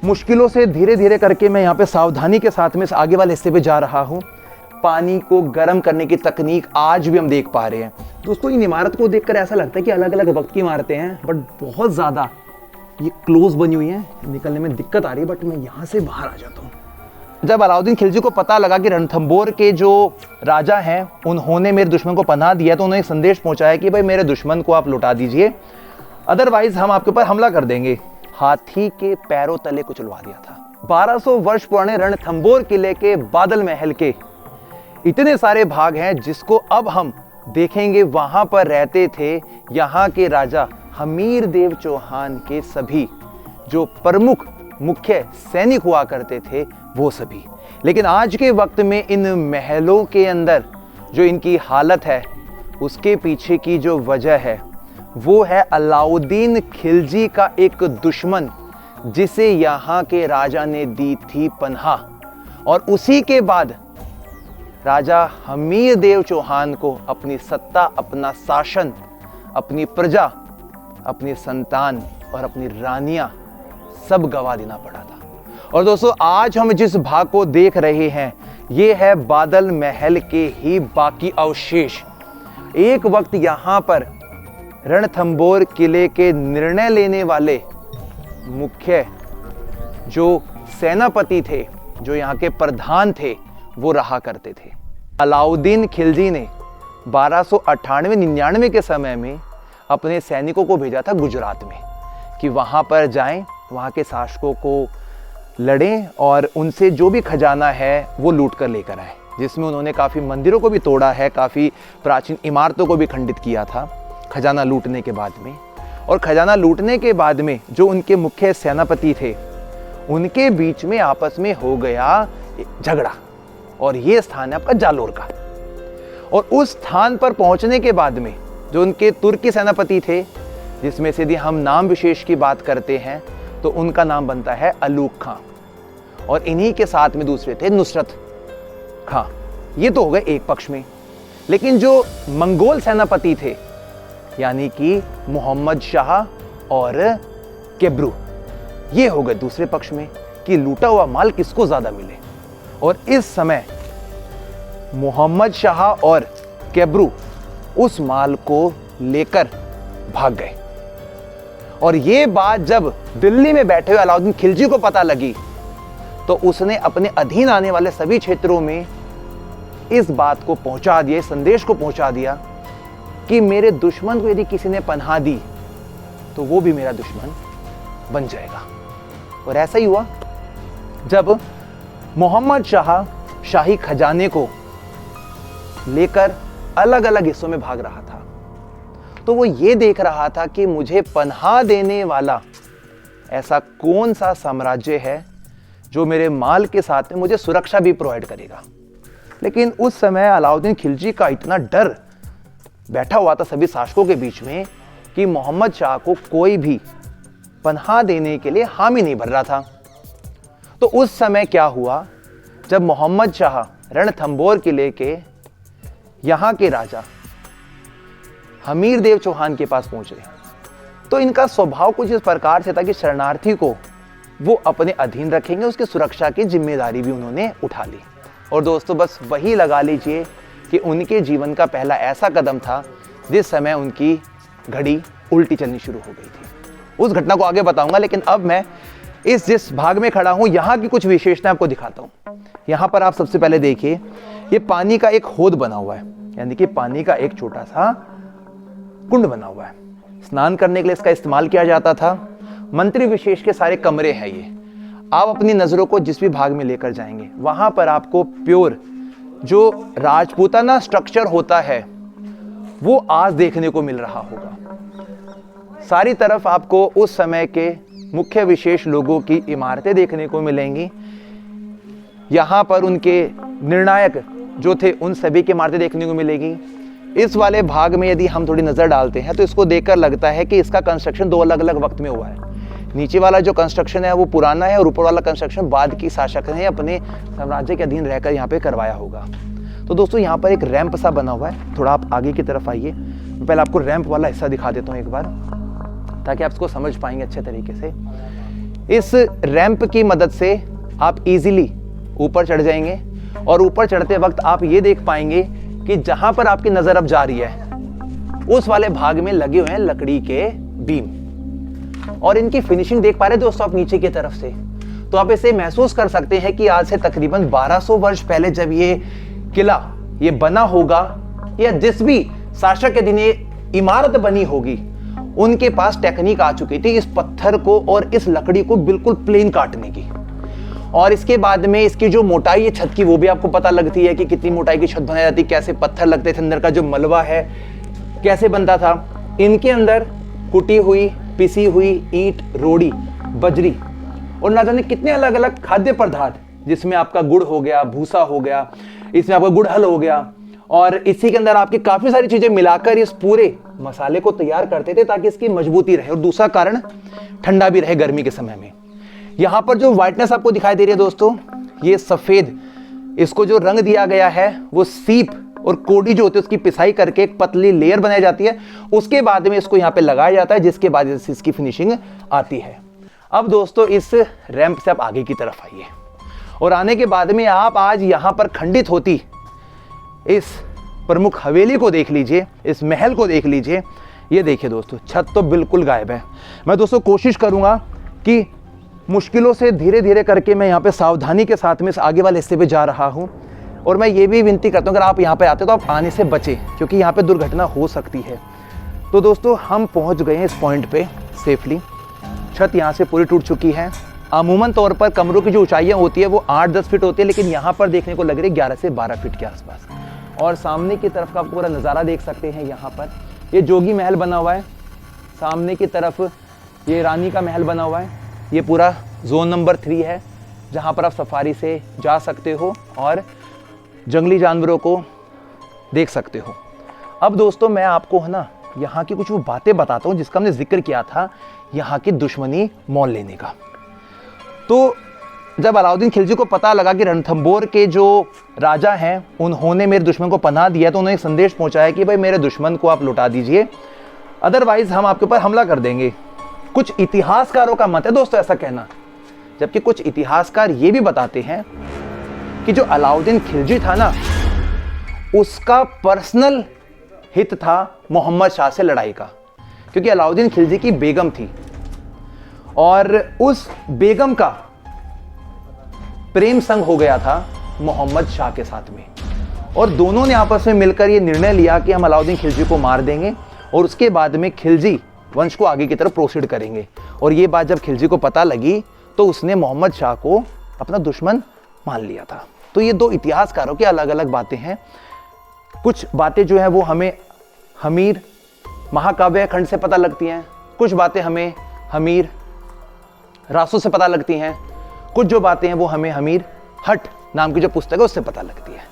मुश्किलों से धीरे धीरे करके मैं यहाँ पे सावधानी के साथ में इस आगे वाले हिस्से पे जा रहा हूँ। पानी को गर्म करने की तकनीक आज भी हम देख पा रहे हैं। दोस्तों इन इमारत को देखकर ऐसा लगता है कि अलग अलग वक्त की इमारतें हैं, बट बहुत ज़्यादा ये क्लोज बनी हुई हैं। निकलने में दिक्कत आ रही है, बट मैं यहाँ से बाहर आ जाता हूँ। जब अलाउद्दीन खिलजी को पता लगा कि रणथंभौर के जो राजा हैं उन्होंने मेरे दुश्मन को पनाह दिया, तो उन्होंने एक संदेश पहुंचाया कि भाई मेरे दुश्मन को आप लौटा दीजिए, अदरवाइज हम आपके ऊपर हमला कर देंगे। हाथी के पैरों तले कुचलवा दिया था। 1200 वर्ष पुराने रणथंभौर किले के बादल महल के इतने सारे भाग हैं जिसको अब हम देखेंगे। वहां पर रहते थे यहाँ के राजा हमीर देव चौहान के सभी जो प्रमुख मुख्य सैनिक हुआ करते थे, वो सभी। लेकिन आज के वक्त में इन महलों के अंदर जो इनकी हालत है, उसके पीछे की जो वजह है वो है अलाउद्दीन खिलजी का एक दुश्मन जिसे यहाँ के राजा ने दी थी पनाह, और उसी के बाद राजा हमीर देव चौहान को अपनी सत्ता, अपना शासन, अपनी प्रजा, अपनी संतान और अपनी रानियां सब गवा देना पड़ा था। और दोस्तों आज हम जिस भाग को देख रहे हैं ये है बादल महल के ही बाकी अवशेष। एक वक्त यहाँ पर रणथंभौर किले के निर्णय लेने वाले मुख्य जो सेनापति थे, जो यहाँ के प्रधान थे, वो रहा करते थे। अलाउद्दीन खिलजी ने 1298-99 के समय में अपने सैनिकों को भेजा था गुजरात में कि वहाँ पर जाएं, वहाँ के शासकों को लड़ें और उनसे जो भी खजाना है वो लूट कर लेकर आए, जिसमें उन्होंने काफ़ी मंदिरों को भी तोड़ा है, काफ़ी प्राचीन इमारतों को भी खंडित किया था खजाना लूटने के बाद में। और खजाना लूटने के बाद में जो उनके मुख्य सेनापति थे उनके बीच में आपस में हो गया झगड़ा, और ये स्थान है आपका जालोर का। और उस स्थान पर पहुंचने के बाद में जो उनके तुर्की सेनापति थे, जिसमें से यदि हम नाम विशेष की बात करते हैं तो उनका नाम बनता है अलूक खां, और इन्हीं के साथ में दूसरे थे नुसरत खां। ये तो हो गए एक पक्ष में। लेकिन जो मंगोल सेनापति थे यानी कि मोहम्मद शाह और केब्रू, ये हो गए दूसरे पक्ष में कि लूटा हुआ माल किसको ज्यादा मिले। और इस समय मोहम्मद शाह और केब्रू उस माल को लेकर भाग गए। और ये बात जब दिल्ली में बैठे हुए अलाउद्दीन खिलजी को पता लगी तो उसने अपने अधीन आने वाले सभी क्षेत्रों में इस बात को पहुंचा दिया, इस संदेश को पहुंचा दिया कि मेरे दुश्मन को यदि किसी ने पनाह दी तो वो भी मेरा दुश्मन बन जाएगा। और ऐसा ही हुआ। जब मोहम्मद शाह शाही खजाने को लेकर अलग अलग हिस्सों में भाग रहा था तो वो ये देख रहा था कि मुझे पनाह देने वाला ऐसा कौन सा साम्राज्य है जो मेरे माल के साथ में मुझे सुरक्षा भी प्रोवाइड करेगा। लेकिन उस समय अलाउद्दीन खिलजी का इतना डर बैठा हुआ था सभी शासकों के बीच में कि मोहम्मद शाह को कोई भी पनाह देने के लिए हामी नहीं भर रहा था। तो उस समय क्या हुआ, जब मोहम्मद शाह रणथंभौर किले के यहाँ के राजा हमीर देव चौहान के पास पहुंचे तो इनका स्वभाव कुछ इस प्रकार से था कि शरणार्थी को वो अपने अधीन रखेंगे, उसकी सुरक्षा की जिम्मेदारी भी उन्होंने उठा ली। और दोस्तों बस वही लगा लीजिए कि उनके जीवन का पहला ऐसा कदम था जिस समय उनकी घड़ी उल्टी चलनी शुरू हो गई थी। उस घटना को आगे बताऊंगा, लेकिन अब मैं इस जिस भाग में खड़ा हूं यहाँ की कुछ विशेषताएं आपको दिखाता हूं। यहाँ पर आप सबसे पहले देखिए, ये पानी का एक होद बना हुआ है, यानी कि पानी का एक छोटा सा कुंड बना हुआ है। स्नान करने के लिए इसका इस्तेमाल किया जाता था। मंत्री विशेष के सारे कमरे हैं ये। आप अपनी नजरों को जिस भी भाग में लेकर जाएंगे वहां पर आपको प्योर जो राजपूताना स्ट्रक्चर होता है वो आज देखने को मिल रहा होगा। सारी तरफ आपको उस समय के मुख्य विशेष लोगों की इमारतें देखने को मिलेंगी। यहाँ पर उनके निर्णायक जो थे उन सभी की इमारतें देखने को मिलेगी। इस वाले भाग में यदि हम थोड़ी नज़र डालते हैं तो इसको देखकर लगता है कि इसका कंस्ट्रक्शन दो अलग अलग वक्त में हुआ है। नीचे वाला जो कंस्ट्रक्शन है वो पुराना है और ऊपर वाला कंस्ट्रक्शन बाद की शासक ने अपने साम्राज्य के अधीन रहकर यहाँ पे करवाया होगा। तो दोस्तों यहाँ पर एक रैंप सा बना हुआ है। थोड़ा आप आगे की तरफ आइए, मैं पहले आपको रैंप वाला हिस्सा दिखा देता हूँ एक बार, ताकि आप इसको समझ पाएंगे अच्छे तरीके से। इस रैंप की मदद से आप इजीली ऊपर चढ़ जाएंगे और ऊपर चढ़ते वक्त आप ये देख पाएंगे कि जहां पर आपकी नजर अब जा रही है उस वाले भाग में लगे हुए हैं लकड़ी के बीम और इनकी फिनिशिंग देख पा रहे हैं दोस्तों आप नीचे की तरफ से। तो आप इसे महसूस कर सकते हैं कि आज से तकरीबन 1200 वर्ष पहले जब ये किला ये बना होगा या जिस भी शासक के दिन ये इमारत बनी होगी उनके पास टेक्निक आ चुकी थी इस पत्थर को और इस लकड़ी को बिल्कुल प्लेन काटने की। और इसके बाद में इसकी जो मोटाई है छत की वो भी आपको पता लगती है कि कितनी मोटाई की छत बनाई जाती, कैसे पत्थर लगते थे, अंदर का जो मलबा है कैसे बनता था। इनके अंदर कुटी हुई पिसी हुई ईंट, रोड़ी, बजरी और ना जाने कितने अलग अलग खाद्य पदार्थ, जिसमें आपका गुड़ हो गया, भूसा हो गया, इसमें आपका गुड़हल हो गया और इसी के अंदर आपकी काफी सारी चीजें मिलाकर इस पूरे मसाले को तैयार करते थे ताकि इसकी मजबूती रहे और दूसरा कारण ठंडा भी रहे गर्मी के समय में। यहां पर जो व्हाइटनेस आपको दिखाई दे रही है दोस्तों, ये सफेद, इसको जो रंग दिया गया है वो सीप और कोडी जो होती है उसकी पिसाई करके एक पतली लेयर बनाई जाती है, उसके बाद में इसको यहाँ पे लगाया जाता है जिसके बाद इसकी फिनिशिंग आती है। अब दोस्तों इस रैंप से आप आगे की तरफ आइए और आने के बाद में आप आज यहाँ पर खंडित होती इस प्रमुख हवेली को देख लीजिए, इस महल को देख लीजिए। ये देखिए दोस्तों छत तो बिल्कुल गायब है। मैं दोस्तों कोशिश करूंगा कि मुश्किलों से धीरे धीरे करके मैं यहाँ पे सावधानी के साथ में इस आगे वाले हिस्से पे जा रहा हूँ और मैं ये भी विनती करता हूँ अगर आप यहाँ पे आते तो आप आने से बचें क्योंकि यहाँ पे दुर्घटना हो सकती है। तो दोस्तों हम पहुँच गए हैं इस पॉइंट पे सेफली। छत यहाँ से पूरी टूट चुकी है। अमूमन तौर पर कमरों की जो ऊंचाइयाँ होती है वो 8-10 फीट होती है, लेकिन यहाँ पर देखने को लग रही है 11 से 12 फीट के आसपास। और सामने की तरफ का आप पूरा नज़ारा देख सकते हैं। यहाँ पर ये जोगी महल बना हुआ है, सामने की तरफ ये रानी का महल बना हुआ है। ये पूरा जोन नंबर 3 है जहाँ पर आप सफारी से जा सकते हो और जंगली जानवरों को देख सकते हो। अब दोस्तों मैं आपको है ना यहाँ की कुछ वो बातें बताता हूँ जिसका हमने जिक्र किया था, यहाँ की दुश्मनी मोल लेने का। तो जब अलाउद्दीन खिलजी को पता लगा कि रणथंबोर के जो राजा हैं उन्होंने मेरे दुश्मन को पनाह दिया, तो उन्होंने एक संदेश पहुंचाया कि भाई मेरे दुश्मन को आप लुटा दीजिए, अदरवाइज हम आपके ऊपर हमला कर देंगे। कुछ इतिहासकारों का मत है दोस्तों ऐसा कहना, जबकि कुछ इतिहासकार ये भी बताते हैं कि जो अलाउद्दीन खिलजी था ना उसका पर्सनल हित था मोहम्मद शाह से लड़ाई का, क्योंकि अलाउद्दीन खिलजी की बेगम थी और उस बेगम का प्रेम संग हो गया था मोहम्मद शाह के साथ में और दोनों ने आपस में मिलकर ये निर्णय लिया कि हम अलाउद्दीन खिलजी को मार देंगे और उसके बाद में खिलजी वंश को आगे की तरफ प्रोसीड करेंगे। और ये बात जब खिलजी को पता लगी तो उसने मोहम्मद शाह को अपना दुश्मन मान लिया था। तो ये दो इतिहासकारों की अलग अलग बातें हैं। कुछ बातें जो है वो हमें हमीर महाकाव्य खंड से पता लगती हैं, कुछ बातें हमें हमीर रासो से पता लगती हैं, कुछ जो बातें हैं वो हमें हमीर हट नाम की जो पुस्तक है उससे पता लगती है।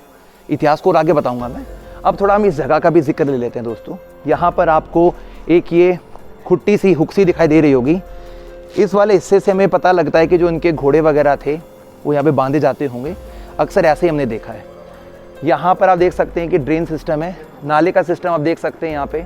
इतिहास को और आगे बताऊंगा मैं। अब थोड़ा हम इस जगह का भी जिक्र ले लेते हैं दोस्तों। यहाँ पर आपको एक ये खुट्टी सी हुक्सी दिखाई दे रही होगी। इस वाले हिस्से से हमें पता लगता है कि जो उनके घोड़े वगैरह थे वो यहाँ पे बांधे जाते होंगे, अक्सर ऐसे ही हमने देखा है। यहाँ पर आप देख सकते हैं कि ड्रेन सिस्टम है, नाले का सिस्टम आप देख सकते हैं यहाँ पे।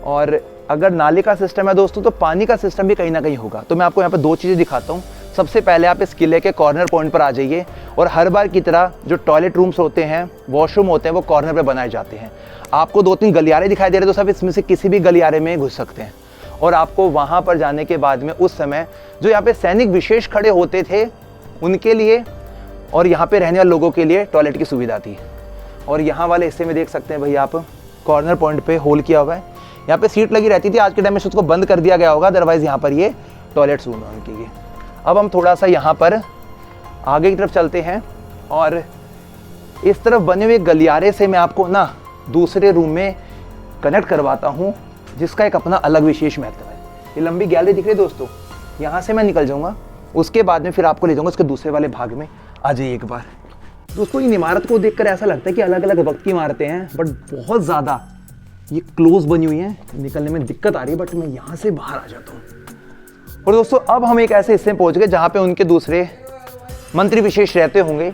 और अगर नाले का सिस्टम है दोस्तों तो पानी का सिस्टम भी कहीं ना कहीं होगा। तो मैं आपको यहाँ पे दो चीज़ें दिखाता हूँ। सबसे पहले आप इस किले के कॉर्नर पॉइंट पर आ जाइए और हर बार की तरह जो टॉयलेट रूम्स होते हैं, वॉशरूम होते हैं, वो कॉर्नर पे बनाए जाते हैं। आपको 2-3 गलियारे दिखाई दे रहे हैं तो सब इसमें से किसी भी गलियारे में घुस सकते हैं। और आपको वहाँ पर जाने के बाद में उस समय जो यहाँ पे सैनिक विशेष खड़े होते थे उनके लिए और यहाँ पे रहने वाले लोगों के लिए टॉयलेट की सुविधा थी। और यहाँ वाले हिस्से में देख सकते हैं भाई आप कॉर्नर पॉइंट पे होल किया हुआ है, यहाँ पे सीट लगी रहती थी। आज के टाइम में उसको बंद कर दिया गया होगा, अदरवाइज यहाँ पर ये टॉयलेट्स रूम है उनके लिए। अब हम थोड़ा सा यहाँ पर आगे की तरफ चलते हैं और इस तरफ बने हुए गलियारे से मैं आपको ना दूसरे रूम में कनेक्ट करवाता हूँ जिसका एक अपना अलग विशेष महत्व है। ये लंबी गैलरी दिख रही है दोस्तों, यहाँ से मैं निकल जाऊँगा, उसके बाद में फिर आपको ले जाऊँगा उसके दूसरे वाले भाग में। आ जाइए एक बार दोस्तों। इन इमारत को देखकर ऐसा लगता है कि अलग अलग वक्त की इमारतें हैं, बट बहुत ज़्यादा ये क्लोज बनी हुई हैं, निकलने में दिक्कत आ रही है, बट मैं यहाँ से बाहर आ जाता हूँ। और दोस्तों अब हम एक ऐसे हिस्से में पहुँच गए जहाँ पे उनके दूसरे मंत्री विशेष रहते होंगे।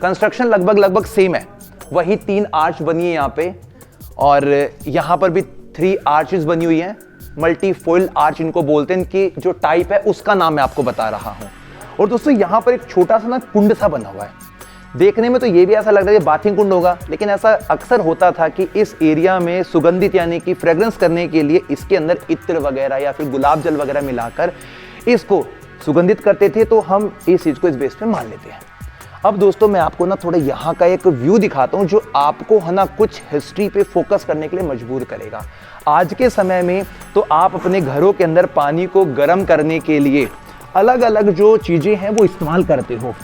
कंस्ट्रक्शन लगभग सेम है, वही 3 आर्च बनी है यहाँ पे और यहाँ पर भी 3 आर्चेस बनी हुई हैं मल्टीफोइल आर्च इनको बोलते हैं, इनकी जो टाइप है उसका नाम मैं आपको बता रहा हूँ। और दोस्तों यहाँ पर एक छोटा सा ना कुंड सा बना हुआ है, देखने में तो ये भी ऐसा लग रहा है कि बाथिंग कुंड होगा, लेकिन ऐसा अक्सर होता था कि इस एरिया में सुगंधित यानी कि फ्रेग्रेंस करने के लिए इसके अंदर इत्र वगैरह या फिर गुलाब जल वगैरह मिलाकर इसको सुगंधित करते थे। तो हम इस चीज़ को इस बेस पे मान लेते हैं। अब दोस्तों मैं आपको ना थोड़ा यहाँ का एक व्यू दिखाता हूँ जो आपको है ना कुछ हिस्ट्री पे फोकस करने के लिए मजबूर करेगा। आज के समय में तो आप अपने घरों के अंदर पानी को गर्म करने के लिए अलग अलग जो चीज़ें हैं वो इस्तेमाल करते हो।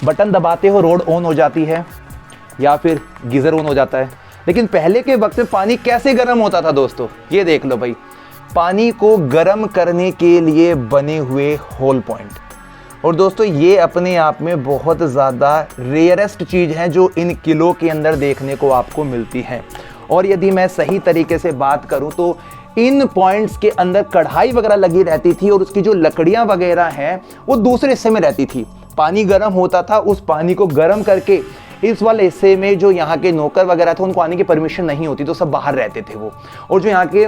बटन दबाते हो, रोड ऑन हो जाती है या फिर गीज़र ऑन हो जाता है। लेकिन पहले के वक्त में पानी कैसे गर्म होता था दोस्तों, ये देख लो भाई, पानी को गर्म करने के लिए बने हुए होल पॉइंट। और दोस्तों ये अपने आप में बहुत ज़्यादा रेयरेस्ट चीज़ है जो इन किलों के अंदर देखने को आपको मिलती है। और यदि मैं सही तरीके से बात करूं तो इन पॉइंट्स के अंदर कढ़ाई वगैरह लगी रहती थी और उसकी जो लकड़ियां वगैरह हैं वो दूसरे हिस्से में रहती थी। पानी गर्म होता था, उस पानी को गर्म करके इस वाले हिस्से में जो यहाँ के नौकर वगैरह थे उनको आने की परमिशन नहीं होती, तो सब बाहर रहते थे वो। और जो यहाँ के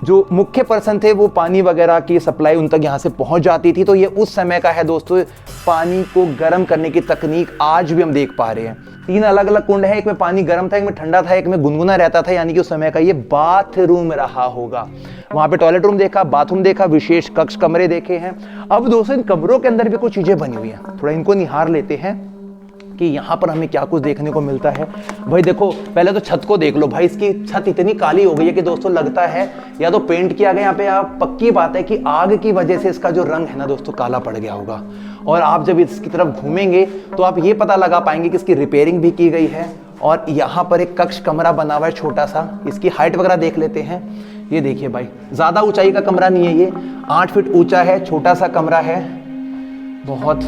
जो मुख्य पर्सन थे वो पानी वगैरह की सप्लाई उन तक यहाँ से पहुँच जाती थी। तो ये उस समय का है दोस्तों, पानी को गर्म करने की तकनीक आज भी हम देख पा रहे हैं। 3 अलग अलग कुंड है, एक में पानी गर्म था, एक में ठंडा था, एक में गुनगुना रहता था, यानी कि उस समय का ये बाथरूम रहा होगा। वहाँ पे टॉयलेट रूम देखा, बाथरूम देखा, विशेष कक्ष कमरे देखे हैं। अब दोस्तों इन कमरों के अंदर भी कुछ चीज़ें बनी हुई हैं, थोड़ा इनको निहार लेते हैं कि यहाँ पर हमें क्या कुछ देखने को मिलता है। भाई देखो, पहले तो छत को देख लो भाई, इसकी छत इतनी काली हो गई है कि दोस्तों लगता है या तो पेंट किया गया यहाँ पे, आप पक्की बात है कि आग की वजह से इसका जो रंग है ना दोस्तों काला पड़ गया होगा। और आप जब इसकी तरफ घूमेंगे तो आप ये पता लगा पाएंगे कि इसकी रिपेयरिंग भी की गई है। और यहाँ पर एक कक्ष कमरा बना हुआ है छोटा सा, इसकी हाइट वगैरह देख लेते हैं। ये देखिए भाई, ज़्यादा ऊंचाई का कमरा नहीं है, ये 8 फीट ऊंचा है, छोटा सा कमरा है, बहुत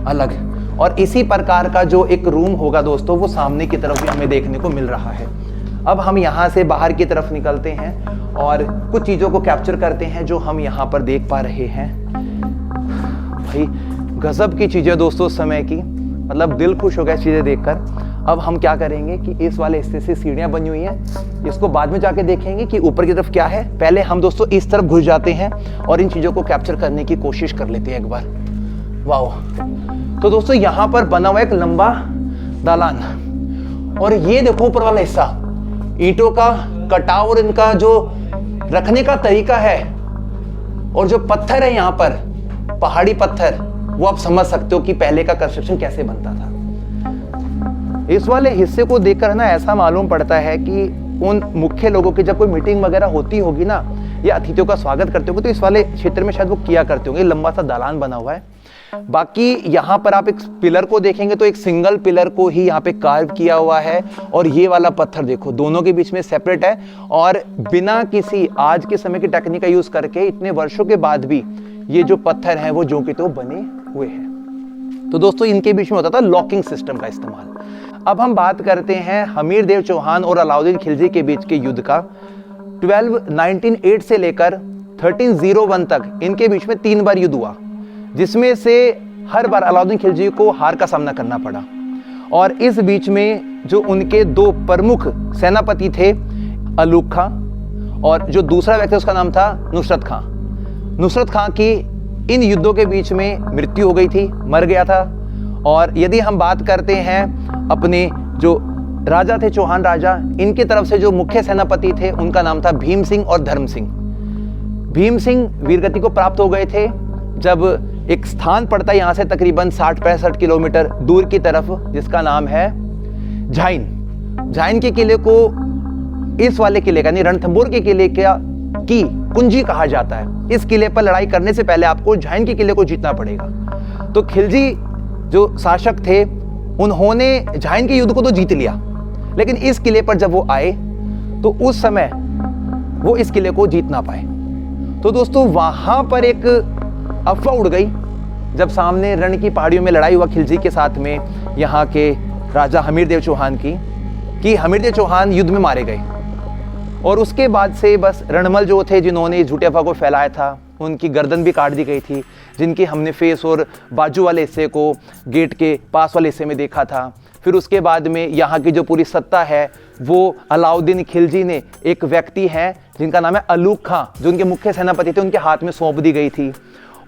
अलग। और इसी प्रकार का जो एक रूम होगा दोस्तों वो सामने की तरफ भी हमें देखने को मिल रहा है। अब हम यहाँ से बाहर की तरफ निकलते हैं और कुछ चीज़ों को कैप्चर करते हैं जो हम यहाँ पर देख पा रहे हैं। भाई गजब की चीज़ें दोस्तों समय की, मतलब दिल खुश हो गया चीज़ें देखकर। अब हम क्या करेंगे कि इस वाले हिस्से से सीढ़ियाँ बनी हुई हैं, इसको बाद में जाके देखेंगे कि ऊपर की तरफ क्या है। पहले हम दोस्तों इस तरफ घुस जाते हैं और इन चीज़ों को कैप्चर करने की कोशिश कर लेते हैं एक बार। वाह, तो दोस्तों यहाँ पर बना हुआ एक लंबा दालान, और ये देखो ऊपर वाला हिस्सा ईंटों का कटाव और इनका जो रखने का तरीका है, और जो पत्थर है यहाँ पर पहाड़ी पत्थर, वो आप समझ सकते हो कि पहले का कंस्ट्रक्शन कैसे बनता था। इस वाले हिस्से को देखकर ना ऐसा मालूम पड़ता है कि उन मुख्य लोगों की जब कोई मीटिंग वगैरह होती होगी ना, या अतिथियों का स्वागत करते होंगे, तो इस वाले क्षेत्र में शायद वो किया करते होंगे। लंबा सा दालान बना हुआ है। बाकी यहाँ पर आप एक पिलर को देखेंगे तो एक सिंगल पिलर को ही यहाँ पे कार्व किया हुआ है, और ये वाला पत्थर देखो दोनों के बीच में सेपरेट है, और बिना किसी आज के समय की टेक्निक का यूज करके इतने वर्षों के बाद भी ये जो पत्थर हैं वो जो कि तो बने हुए हैं। तो दोस्तों इनके बीच में होता था लॉकिंग सिस्टम का इस्तेमाल। अब हम बात करते हैं हमीर देव चौहान और अलाउद्दीन खिलजी के बीच के युद्ध का। 1908 से लेकर 1301 तक इनके बीच में 3 बार युद्ध हुआ, जिसमें से हर बार अलाउद्दीन खिलजी को हार का सामना करना पड़ा। और इस बीच में जो उनके 2 प्रमुख सेनापति थे, अलूग खां और जो दूसरा व्यक्ति उसका नाम था नुसरत खां। नुसरत खां की इन युद्धों के बीच में मृत्यु हो गई थी, मर गया था। और यदि हम बात करते हैं अपने जो राजा थे चौहान राजा, इनकी तरफ से जो मुख्य सेनापति थे उनका नाम था भीम सिंह और धर्म सिंह। भीम सिंह वीरगति को प्राप्त हो गए थे जब एक स्थान पड़ता है यहाँ से तकरीबन 60-65 किलोमीटर दूर की तरफ, जिसका नाम है झाइन। झाइन के किले को इस वाले किले का, यानी रणथंभौर के किले की कुंजी कहा जाता है। इस किले पर लड़ाई करने से पहले आपको झाइन के किले को जीतना पड़ेगा। तो खिलजी जो शासक थे उन्होंने झाइन के युद्ध को तो जीत लिया, लेकिन इस किले पर जब वो आए तो उस समय वो इस किले को जीत ना पाए। तो दोस्तों वहां पर एक अफवाह उड़ गई जब सामने रण की पहाड़ियों में लड़ाई हुआ खिलजी के साथ में यहाँ के राजा हमीरदेव चौहान की, कि हमीरदेव चौहान युद्ध में मारे गए। और उसके बाद से बस रणमल जो थे जिन्होंने झूठे अफवाह को फैलाया था, उनकी गर्दन भी काट दी गई थी, जिनकी हमने फेस और बाजू वाले हिस्से को गेट के पास वाले हिस्से में देखा था। फिर उसके बाद में यहाँ की जो पूरी सत्ता है वो अलाउद्दीन खिलजी ने, एक व्यक्ति हैं जिनका नाम है अलूग खां, जो उनके मुख्य सेनापति थे, उनके हाथ में सौंप दी गई थी।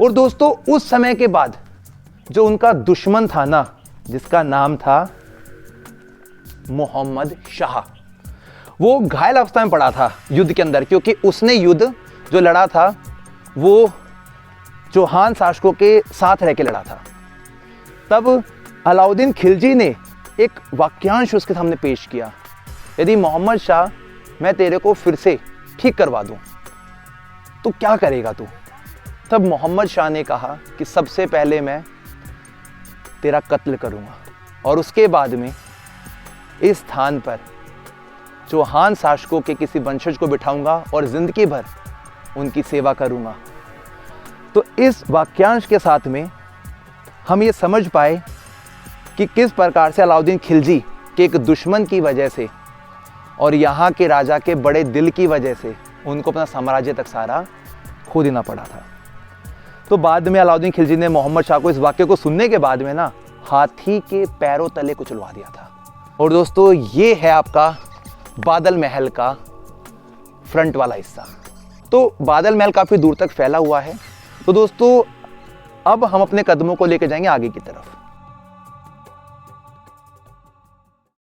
और दोस्तों उस समय के बाद जो उनका दुश्मन था ना, जिसका नाम था मोहम्मद शाह, वो घायल अवस्था में पड़ा था युद्ध के अंदर, क्योंकि उसने युद्ध जो लड़ा था वो चौहान शासकों के साथ रह के लड़ा था। तब अलाउद्दीन खिलजी ने एक वाक्यांश उसके सामने पेश किया, यदि मोहम्मद शाह मैं तेरे को फिर से ठीक करवा दूं तो क्या करेगा तू? तब मोहम्मद शाह ने कहा कि सबसे पहले मैं तेरा कत्ल करूंगा और उसके बाद में इस स्थान पर चौहान शासकों के किसी वंशज को बिठाऊंगा और जिंदगी भर उनकी सेवा करूंगा। तो इस वाक्यांश के साथ में हम ये समझ पाए कि किस प्रकार से अलाउद्दीन खिलजी के एक दुश्मन की वजह से और यहाँ के राजा के बड़े दिल की वजह से उनको अपना साम्राज्य तक सारा खो देना पड़ा था। तो बाद में अलाउद्दीन खिलजी ने मोहम्मद शाह को इस वाक्य को सुनने के बाद में ना हाथी के पैरों तले कुचलवा दिया था। और दोस्तों ये है आपका बादल महल का फ्रंट वाला हिस्सा। तो बादल महल काफ़ी दूर तक फैला हुआ है। तो दोस्तों अब हम अपने कदमों को लेकर जाएंगे आगे की तरफ।